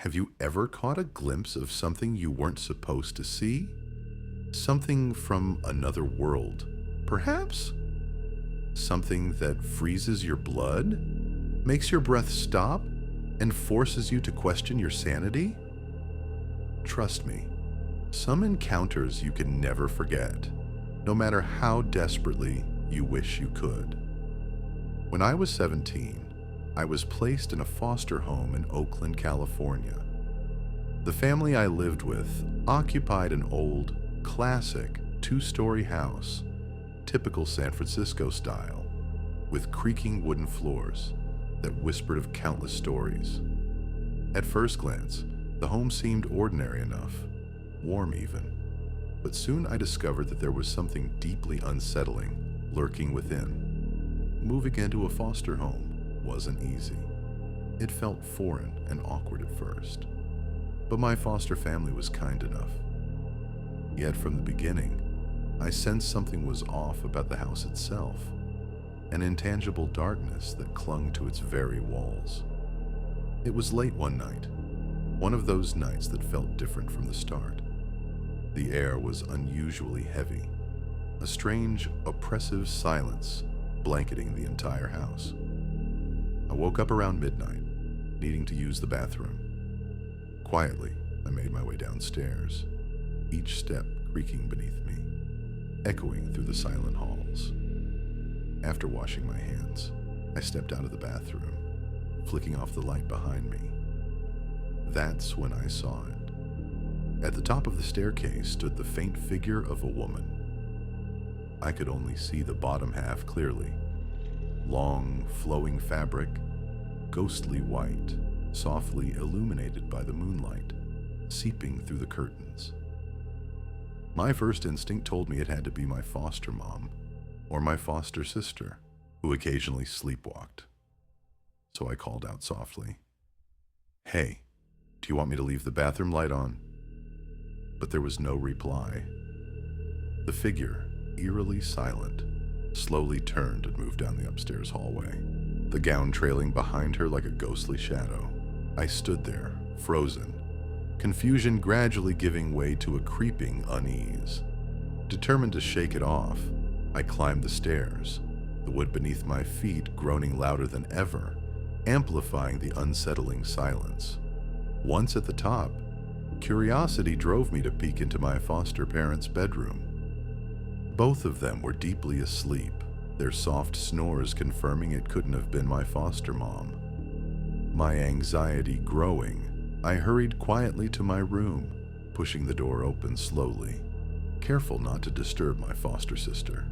Have you ever caught a glimpse of something you weren't supposed to see? Something from another world, perhaps? Something that freezes your blood, makes your breath stop, and forces you to question your sanity? Trust me, some encounters you can never forget, no matter how desperately you wish you could. When I was 17, I was placed in a foster home in Oakland, California. The family I lived with occupied an old, classic, two-story house, typical San Francisco style, with creaking wooden floors that whispered of countless stories. At first glance, the home seemed ordinary enough, warm even, but soon I discovered that there was something deeply unsettling lurking within. Moving into a foster home wasn't easy. It felt foreign and awkward at first, but my foster family was kind enough. Yet from the beginning, I sensed something was off about the house itself, an intangible darkness that clung to its very walls. It was late one night, one of those nights that felt different from the start. The air was unusually heavy, a strange, oppressive silence blanketing the entire house. I woke up around midnight, needing to use the bathroom. Quietly, I made my way downstairs, each step creaking beneath me, echoing through the silent halls. After washing my hands, I stepped out of the bathroom, flicking off the light behind me. That's when I saw it. At the top of the staircase stood the faint figure of a woman. I could only see the bottom half clearly. Long, flowing fabric, ghostly white, softly illuminated by the moonlight, seeping through the curtains. My first instinct told me it had to be my foster mom or my foster sister, who occasionally sleepwalked. So I called out softly, "Hey, do you want me to leave the bathroom light on?" But there was no reply. The figure, eerily silent, slowly turned and moved down the upstairs hallway, the gown trailing behind her like a ghostly shadow. I stood there, frozen, confusion gradually giving way to a creeping unease. Determined to shake it off, I climbed the stairs, the wood beneath my feet groaning louder than ever, amplifying the unsettling silence. Once at the top, curiosity drove me to peek into my foster parents' bedroom. Both of them were deeply asleep, their soft snores confirming it couldn't have been my foster mom. My anxiety growing, I hurried quietly to my room, pushing the door open slowly, careful not to disturb my foster sister.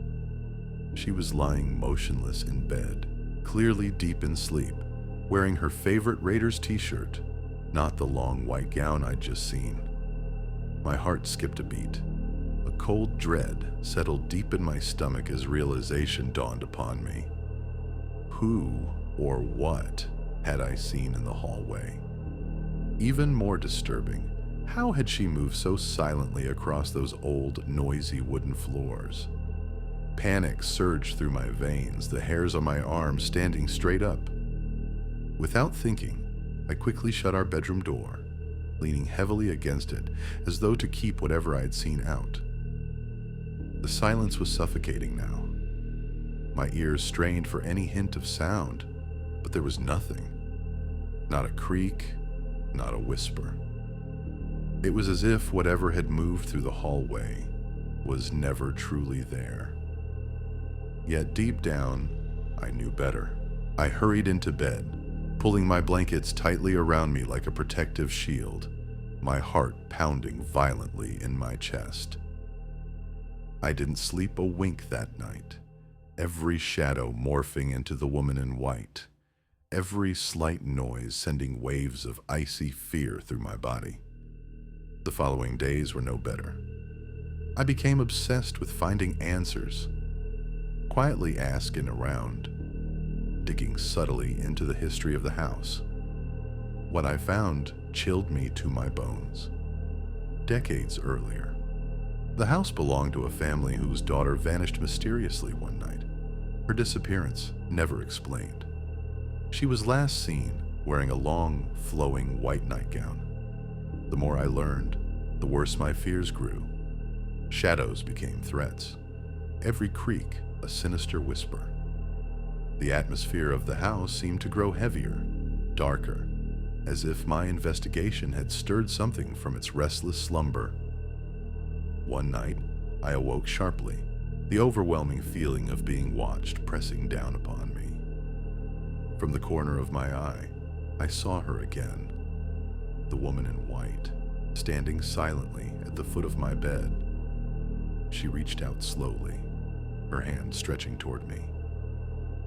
She was lying motionless in bed, clearly deep in sleep, wearing her favorite Raiders t-shirt, not the long white gown I'd just seen. My heart skipped a beat. A cold dread settled deep in my stomach as realization dawned upon me. Who or what had I seen in the hallway? Even more disturbing, how had she moved so silently across those old, noisy wooden floors? Panic surged through my veins, the hairs on my arms standing straight up. Without thinking, I quickly shut our bedroom door, leaning heavily against it as though to keep whatever I had seen out. The silence was suffocating now. My ears strained for any hint of sound, but there was nothing. Not a creak, not a whisper. It was as if whatever had moved through the hallway was never truly there. Yet deep down, I knew better. I hurried into bed, pulling my blankets tightly around me like a protective shield, my heart pounding violently in my chest. I didn't sleep a wink that night, every shadow morphing into the woman in white, every slight noise sending waves of icy fear through my body. The following days were no better. I became obsessed with finding answers, quietly asking around, digging subtly into the history of the house. What I found chilled me to my bones. Decades earlier, the house belonged to a family whose daughter vanished mysteriously one night, her disappearance never explained. She was last seen wearing a long, flowing white nightgown, The more I learned, the worse my fears grew. Shadows became threats. Every creak a sinister whisper. The atmosphere of the house seemed to grow heavier, darker, as if my investigation had stirred something from its restless slumber. One night, I awoke sharply, the overwhelming feeling of being watched pressing down upon me. From the corner of my eye, I saw her again, the woman in white, standing silently at the foot of my bed. She reached out slowly, her hand stretching toward me.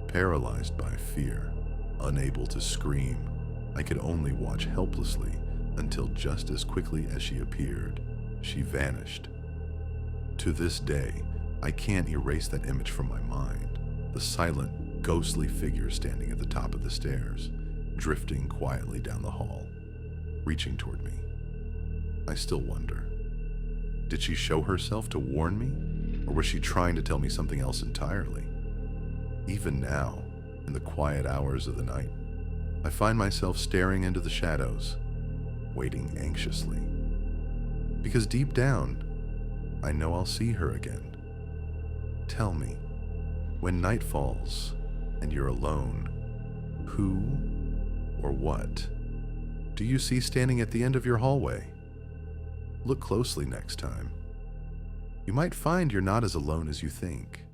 Paralyzed by fear, unable to scream, I could only watch helplessly until just as quickly as she appeared, she vanished. To this day, I can't erase that image from my mind, the silent, ghostly figure standing at the top of the stairs, drifting quietly down the hall, reaching toward me. I still wonder, did she show herself to warn me, or was she trying to tell me something else entirely? Even now, in the quiet hours of the night, I find myself staring into the shadows, waiting anxiously. Because deep down, I know I'll see her again. Tell me, when night falls and you're alone, who or what do you see standing at the end of your hallway? Look closely next time. You might find you're not as alone as you think.